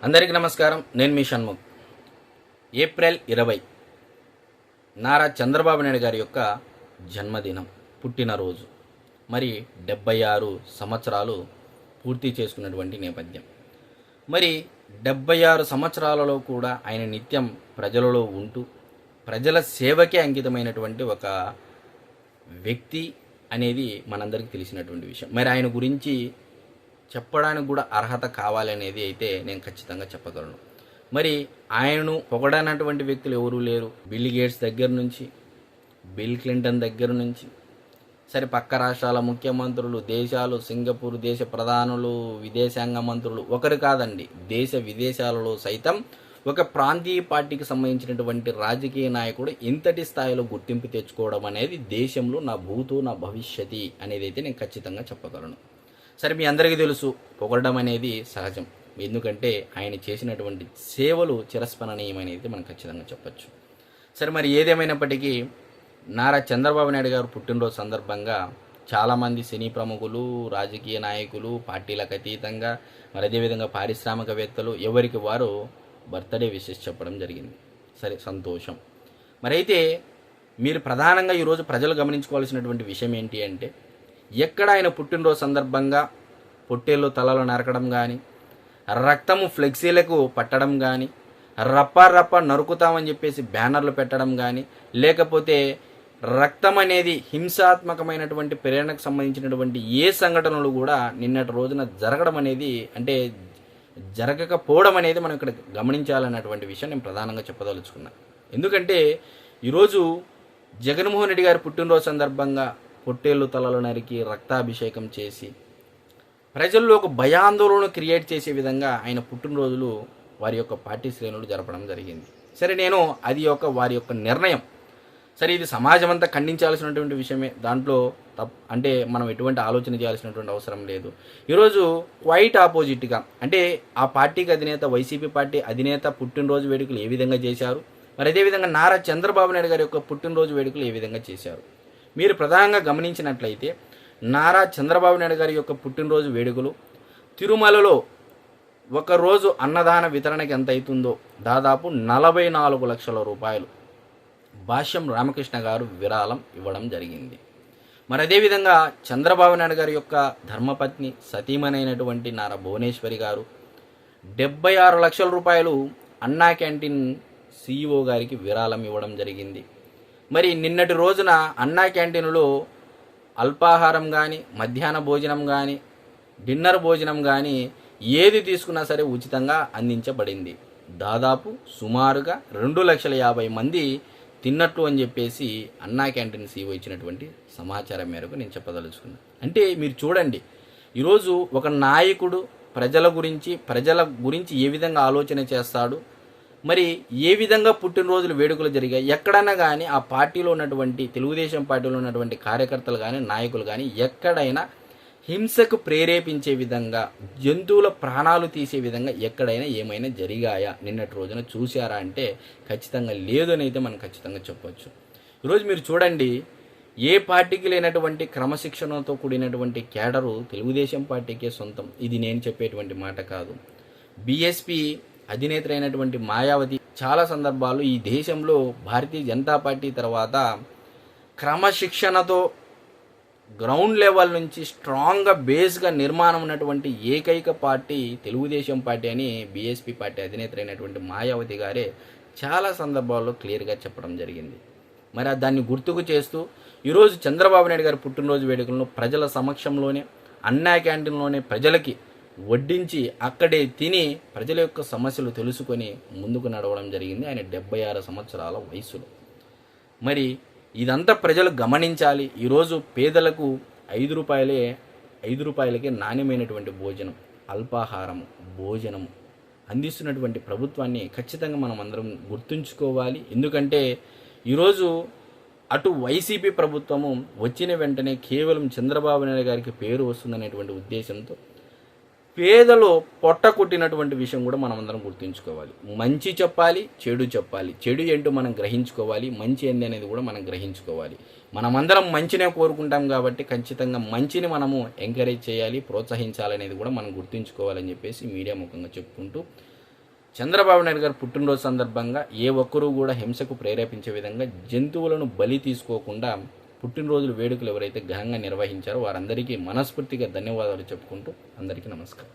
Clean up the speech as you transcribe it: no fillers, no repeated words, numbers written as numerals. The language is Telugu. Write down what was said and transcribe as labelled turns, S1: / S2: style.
S1: అందరికీ నమస్కారం. నేను మీ షణ్ముఖ్. ఏప్రిల్ 20 నారా చంద్రబాబు నాయుడు గారి యొక్క జన్మదినం, పుట్టినరోజు. మరి 76 సంవత్సరాలు పూర్తి చేసుకున్నటువంటి నేపథ్యం. మరి 76 సంవత్సరాలలో కూడా ఆయన నిత్యం ప్రజలలో ఉంటూ ప్రజల సేవకే అంకితమైనటువంటి ఒక వ్యక్తి అనేది మనందరికీ తెలిసినటువంటి విషయం. మరి ఆయన గురించి చెప్పడానికి కూడా అర్హత కావాలనేది అయితే నేను ఖచ్చితంగా చెప్పగలను. మరి ఆయనను పొగడనటువంటి వ్యక్తులు ఎవరూ లేరు. బిల్ గేట్స్ దగ్గర నుంచి, బిల్ క్లింటన్ దగ్గర నుంచి, సరే పక్క రాష్ట్రాల ముఖ్యమంత్రులు, దేశాలు, సింగపూర్ దేశ ప్రధానులు, విదేశాంగ మంత్రులు, ఒకరు కాదండి, దేశ విదేశాలలో సైతం ఒక ప్రాంతీయ పార్టీకి సంబంధించినటువంటి రాజకీయ నాయకుడు ఇంతటి స్థాయిలో గుర్తింపు తెచ్చుకోవడం అనేది దేశంలో నా భూతో నా భవిష్యతి అనేది అయితే నేను ఖచ్చితంగా చెప్పగలను. సరే, మీ అందరికీ తెలుసు, పొగడడం అనేది సహజం. ఎందుకంటే ఆయన చేసినటువంటి సేవలు చిరస్మరణీయమనేది మనం ఖచ్చితంగా చెప్పచ్చు. సరే, మరి ఏదేమైనప్పటికీ నారా చంద్రబాబు నాయుడు గారు పుట్టినరోజు సందర్భంగా చాలామంది సినీ ప్రముఖులు, రాజకీయ నాయకులు, పార్టీలకు అతీతంగా, మరి అదేవిధంగా పారిశ్రామికవేత్తలు ఎవరికి వారు బర్త్డే విషెస్ చెప్పడం జరిగింది. సరే, సంతోషం. మరి అయితే మీరు ప్రధానంగా ఈరోజు ప్రజలు గమనించుకోవాల్సినటువంటి విషయం ఏంటి అంటే, ఎక్కడ ఆయన పుట్టినరోజు సందర్భంగా పొట్టేళ్ళు తలలో నరకడం కానీ, రక్తము ఫ్లెక్సీలకు పట్టడం కానీ, రప్ప నరుకుతామని చెప్పేసి బ్యానర్లు పెట్టడం కానీ, లేకపోతే రక్తం అనేది హింసాత్మకమైనటువంటి ప్రేరణకు సంబంధించినటువంటి ఏ సంఘటనలు కూడా నిన్నటి రోజున జరగడం అనేది, అంటే జరగకపోవడం అనేది మనం ఇక్కడ గమనించాలన్నటువంటి విషయం నేను ప్రధానంగా చెప్పదలుచుకున్నాను. ఎందుకంటే ఈరోజు జగన్మోహన్ రెడ్డి గారి పుట్టినరోజు సందర్భంగా పొట్టేళ్ళు తలలు నరికి రక్తాభిషేకం చేసి ప్రజల్లో ఒక భయాందోళన క్రియేట్ చేసే విధంగా ఆయన పుట్టినరోజులు వారి యొక్క పార్టీ శ్రేణులు జరపడం జరిగింది. సరే, నేను అది వారి యొక్క నిర్ణయం. సరే, ఇది సమాజం అంతా ఖండించాల్సినటువంటి విషయమే. దాంట్లో అంటే మనం ఎటువంటి ఆలోచన చేయాల్సినటువంటి అవసరం లేదు. ఈరోజు క్వైట్ ఆపోజిట్గా, అంటే ఆ పార్టీకి అధినేత, వైసీపీ పార్టీ అధినేత పుట్టినరోజు వేడుకలు ఏ విధంగా చేశారు, మరి అదేవిధంగా నారా చంద్రబాబు నాయుడు గారి యొక్క పుట్టినరోజు వేడుకలు ఏ విధంగా చేశారు. మీరు ప్రధానంగా గమనించినట్లయితే నారా చంద్రబాబు నాయుడు గారి యొక్క పుట్టినరోజు వేడుకలు తిరుమలలో ఒకరోజు అన్నదాన వితరణకి ఎంత అవుతుందో దాదాపు 44 లక్షల రూపాయలు భాష్యం రామకృష్ణ గారు విరాళం ఇవ్వడం జరిగింది. మరి అదేవిధంగా చంద్రబాబు నాయుడు గారి యొక్క ధర్మపత్ని సతీమణైనటువంటి నారా భువనేశ్వరి గారు 76 లక్షల రూపాయలు అన్నా క్యాంటీన్ CEO గారికి విరాళం ఇవ్వడం జరిగింది. మరి నిన్నటి రోజున అన్నా క్యాంటీన్లో అల్పాహారం కానీ, మధ్యాహ్న భోజనం కానీ, డిన్నర్ భోజనం కానీ ఏది తీసుకున్నా సరే ఉచితంగా అందించబడింది. దాదాపు సుమారుగా 2,50,000 మంది తిన్నట్లు అని చెప్పేసి అన్నా క్యాంటీన్ CEO ఇచ్చినటువంటి సమాచారం మేరకు నేను చెప్పదలుచుకున్నాను. అంటే మీరు చూడండి, ఈరోజు ఒక నాయకుడు ప్రజల గురించి ఏ విధంగా ఆలోచన చేస్తాడు, మరి ఏ విధంగా పుట్టినరోజులు వేడుకలు జరిగాయి, ఎక్కడైనా కానీ ఆ పార్టీలో ఉన్నటువంటి, తెలుగుదేశం పార్టీలో ఉన్నటువంటి కార్యకర్తలు కానీ, నాయకులు కానీ ఎక్కడైనా హింసకు ప్రేరేపించే విధంగా, జంతువుల ప్రాణాలు తీసే విధంగా ఎక్కడైనా ఏమైనా జరిగాయా నిన్నటి రోజున చూశారా అంటే ఖచ్చితంగా లేదు అని అయితే మనం ఖచ్చితంగా చెప్పవచ్చు. ఈరోజు మీరు చూడండి, ఏ పార్టీకి లేనటువంటి క్రమశిక్షణతో కూడినటువంటి క్యాడరు తెలుగుదేశం పార్టీకే సొంతం. ఇది నేను చెప్పేటువంటి మాట కాదు. బీఎస్పీ అధినేత అయినటువంటి మాయావతి చాలా సందర్భాల్లో ఈ దేశంలో భారతీయ జనతా పార్టీ తర్వాత క్రమశిక్షణతో గ్రౌండ్ లెవెల్ నుంచి స్ట్రాంగ్గా బేస్గా నిర్మాణం ఉన్నటువంటి ఏకైక పార్టీ తెలుగుదేశం పార్టీ అని బీఎస్పీ పార్టీ అధినేత అయినటువంటి మాయావతి గారే చాలా సందర్భాల్లో క్లియర్గా చెప్పడం జరిగింది. మరి దాన్ని గుర్తుకు చేస్తూ ఈరోజు చంద్రబాబు నాయుడు గారి పుట్టినరోజు వేడుకలను ప్రజల సమక్షంలోనే, అన్నా క్యాంటీన్లోనే ప్రజలకి వడ్డించి అక్కడే తిని ప్రజల యొక్క సమస్యలు తెలుసుకొని ముందుకు నడవడం జరిగింది ఆయన 76 సంవత్సరాల వయసులో. మరి ఇదంతా ప్రజలు గమనించాలి. ఈరోజు పేదలకు 5 రూపాయలకే నాణ్యమైనటువంటి భోజనం, అల్పాహారము, భోజనము అందిస్తున్నటువంటి ప్రభుత్వాన్ని ఖచ్చితంగా మనం అందరం గుర్తుంచుకోవాలి. ఎందుకంటే ఈరోజు అటు వైసీపీ ప్రభుత్వము వచ్చిన వెంటనే కేవలం చంద్రబాబు నాయుడు గారికి పేరు వస్తుందనేటువంటి ఉద్దేశంతో పేదలు పొట్ట కొట్టినటువంటి విషయం కూడా మనం అందరం గుర్తుంచుకోవాలి. మంచి చెప్పాలి, చెడు చెప్పాలి. చెడు ఏంటో మనం గ్రహించుకోవాలి, మంచి ఏంది అనేది కూడా మనం గ్రహించుకోవాలి. మనమందరం మంచినే కోరుకుంటాం కాబట్టి ఖచ్చితంగా మంచిని మనము ఎంకరేజ్ చేయాలి, ప్రోత్సహించాలనేది కూడా మనం గుర్తుంచుకోవాలని చెప్పేసి మీడియా ముఖంగా చెప్పుకుంటూ చంద్రబాబు నాయుడు గారు పుట్టినరోజు సందర్భంగా ఏ ఒక్కరూ కూడా హింసకు ప్రేరేపించే విధంగా జంతువులను బలి తీసుకోకుండా పుట్టినరోజులు వేడుకలు ఎవరైతే ఘనంగా నిర్వహించారో వారందరికీ మనస్ఫూర్తిగా ధన్యవాదాలు చెప్పుకుంటూ అందరికీ నమస్కారం.